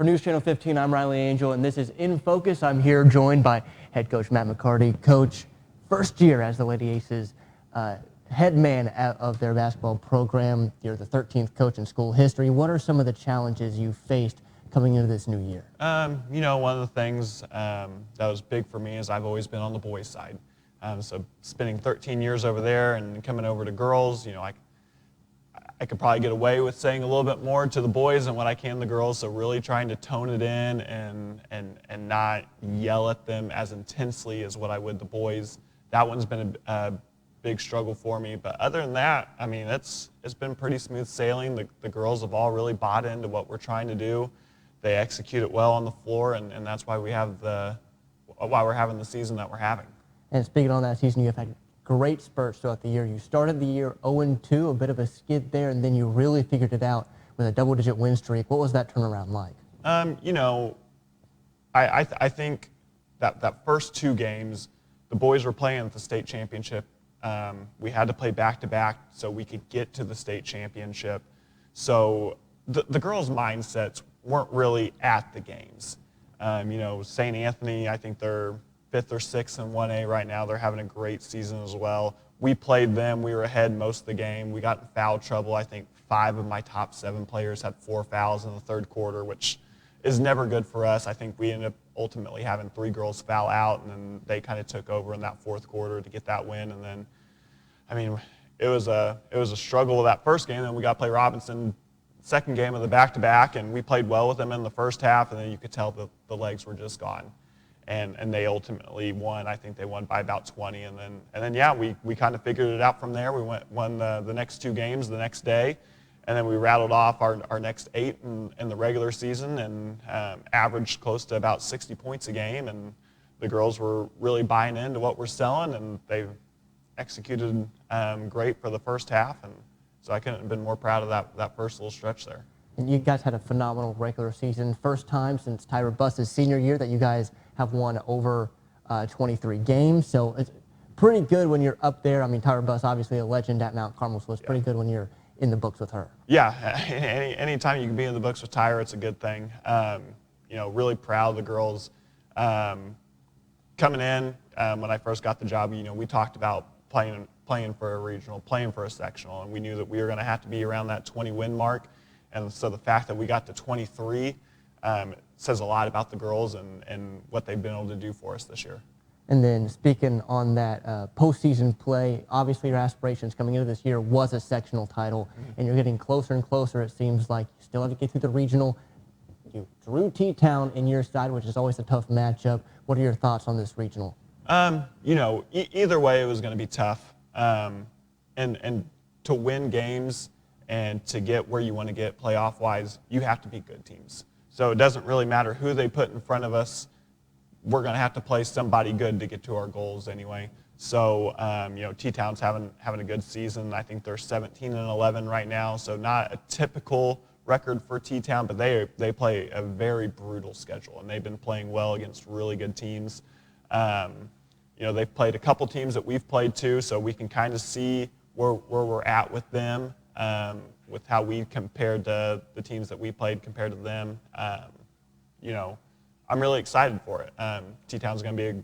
For News Channel 15, I'm Riley Angel, and this is In Focus. I'm here joined by head coach Matt McCarty. Coach, first year as the Lady Aces head man of their basketball program. You're the 13th coach in school history. What are some of the challenges you faced coming into this new year? One of the things that was big for me is I've always been on the boys' side. So spending 13 years over there and coming over to girls, I could probably get away with saying a little bit more to the boys than what I can the girls, so really trying to tone it in and not yell at them as intensely as what I would the boys. That one's been a big struggle for me, but other than that, it's been pretty smooth sailing. The girls have all really bought into what we're trying to do. They execute it well on the floor, and that's why we're having the season that we're having. And speaking on that season, you've had great spurts throughout the year. You started the year 0-2, a bit of a skid there, and then you really figured it out with a double-digit win streak. What was that turnaround like? I think that first two games, the boys were playing at the state championship. We had to play back-to-back so we could get to the state championship. So the girls' mindsets weren't really at the games. St. Anthony, I think they're 5th or 6th in 1A right now. They're having a great season as well. We played them. We were ahead most of the game. We got in foul trouble. I think 5 of my top 7 players had 4 fouls in the third quarter, which is never good for us. I think we ended up ultimately having 3 girls foul out, and then they kind of took over in that fourth quarter to get that win. And then, it was a struggle that first game. Then we got to play Robinson second game of the back-to-back, and we played well with them in the first half, and then you could tell the legs were just gone. And they ultimately won. I think they won by about 20. And then we kind of figured it out from there. We won the next 2 games the next day. And then we rattled off our next 8 in the regular season and averaged close to about 60 points a game. And the girls were really buying into what we're selling, and they executed great for the first half. And so I couldn't have been more proud of that first little stretch there. And you guys had a phenomenal regular season. First time since Tyra Buss's senior year that you guys have won over 23 games. So it's pretty good when you're up there. Tyra Buss, obviously a legend at Mount Carmel, so it's pretty good when you're in the books with her. Yeah, anytime you can be in the books with Tyra, it's a good thing. Really proud of the girls. Coming in, when I first got the job, we talked about playing for a regional, playing for a sectional, and we knew that we were going to have to be around that 20-win mark. And so the fact that we got to 23 says a lot about the girls and what they've been able to do for us this year. And then speaking on that postseason play, obviously your aspirations coming into this year was a sectional title, and you're getting closer and closer. It seems like you still have to get through the regional. You drew T-Town in your side, which is always a tough matchup. What are your thoughts on this regional? Either way, it was going to be tough. And to win games and to get where you want to get playoff-wise, you have to beat good teams. So it doesn't really matter who they put in front of us. We're going to have to play somebody good to get to our goals anyway. So, T-Town's having a good season. I think they're 17-11 right now, so not a typical record for T-Town, but they play a very brutal schedule, and they've been playing well against really good teams. They've played a couple teams that we've played too, so we can kind of see where we're at with them, with how we compared to the teams that we played compared to them. I'm really excited for it. T-Town's going to be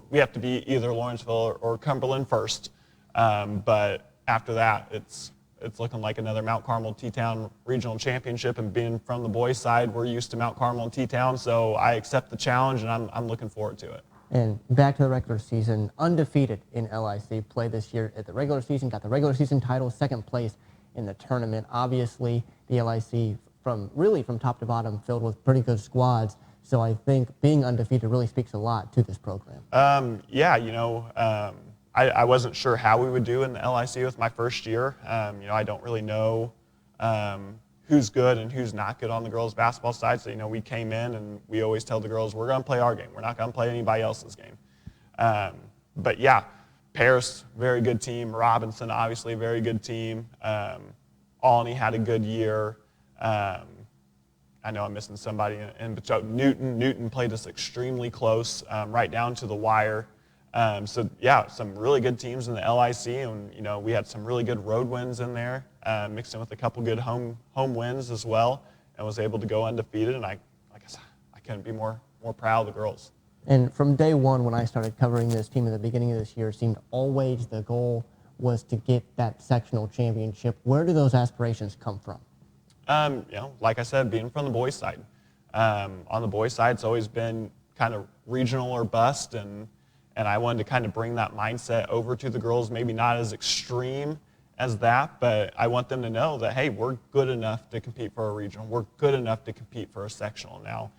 we have to be either Lawrenceville or Cumberland first, but after that, it's looking like another Mount Carmel T-Town regional championship. And being from the boys' side, we're used to Mount Carmel and T-Town, so I accept the challenge, and I'm looking forward to it. And back to the regular season, undefeated in LIC play this year at the regular season, got the regular season title, second place in the tournament. Obviously, the LIC from top to bottom filled with pretty good squads. So I think being undefeated really speaks a lot to this program. I wasn't sure how we would do in the LIC with my first year. I don't really know who's good and who's not good on the girls' basketball side. So, we came in and we always tell the girls, we're going to play our game. We're not going to play anybody else's game. Paris, very good team. Robinson, obviously a very good team. Alney had a good year. I know I'm missing somebody. Newton played us extremely close, right down to the wire. Some really good teams in the LIC, and we had some really good road wins in there, mixed in with a couple good home wins as well, and was able to go undefeated. And like I couldn't be more proud of the girls. And from day one, when I started covering this team at the beginning of this year, it seemed always the goal was to get that sectional championship. Where do those aspirations come from? Like I said, being from the boys' side. On the boys' side, it's always been kind of regional or bust, and I wanted to kind of bring that mindset over to the girls, maybe not as extreme as that, but I want them to know that, hey, we're good enough to compete for a regional. We're good enough to compete for a sectional now.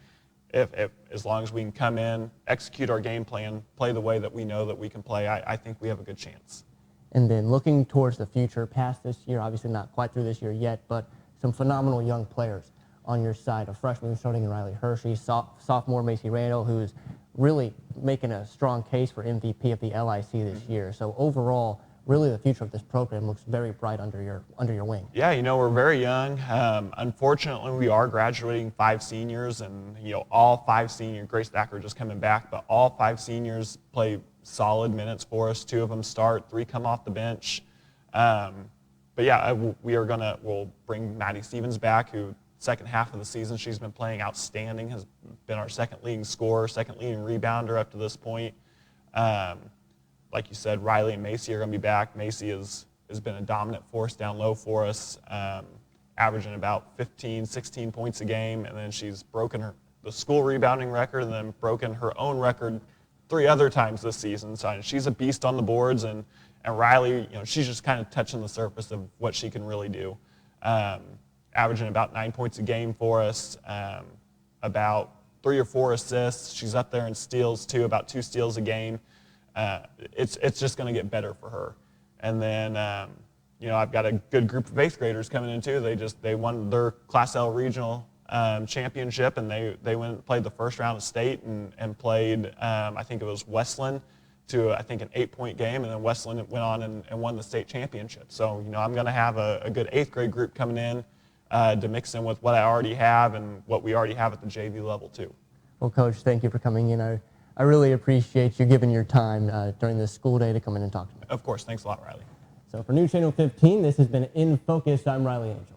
If as long as we can come in, execute our game plan, play the way that we know that we can play, I think we have a good chance. And then looking towards the future, past this year, obviously not quite through this year yet, but some phenomenal young players on your side. A freshman starting in Riley Hershey, sophomore Macy Randall, who's really making a strong case for MVP of the LIC this year. So overall, really the future of this program looks very bright under your wing. Yeah, we're very young. Unfortunately, we are graduating 5 seniors, and all 5 seniors. Grace Thacker just coming back, but all 5 seniors play solid minutes for us. 2 of them start, 3 come off the bench. But yeah, we'll bring Maddie Stevens back, who second half of the season she's been playing outstanding, has been our second leading scorer, second leading rebounder up to this point. Like you said, Riley and Macy are going to be back. Macy has been a dominant force down low for us, averaging about 15, 16 points a game, and then she's broken the school rebounding record and then broken her own record 3 other times this season. So she's a beast on the boards, and Riley, she's just kind of touching the surface of what she can really do. Averaging about 9 points a game for us, about 3 or 4 assists. She's up there in steals too, about 2 steals a game. It's just going to get better for her. And then, I've got a good group of 8th graders coming in too. They won their Class L regional championship, and they went and played the first round of state and played, I think it was Westland, to I think an 8-point game, and then Westland went on and won the state championship. So I'm going to have a good 8th grade group coming in to mix in with what I already have and what we already have at the JV level too. Well, Coach, thank you for coming in. I really appreciate you giving your time during this school day to come in and talk to me. Of course. Thanks a lot, Riley. So for News Channel 15, this has been In Focus. I'm Riley Angel.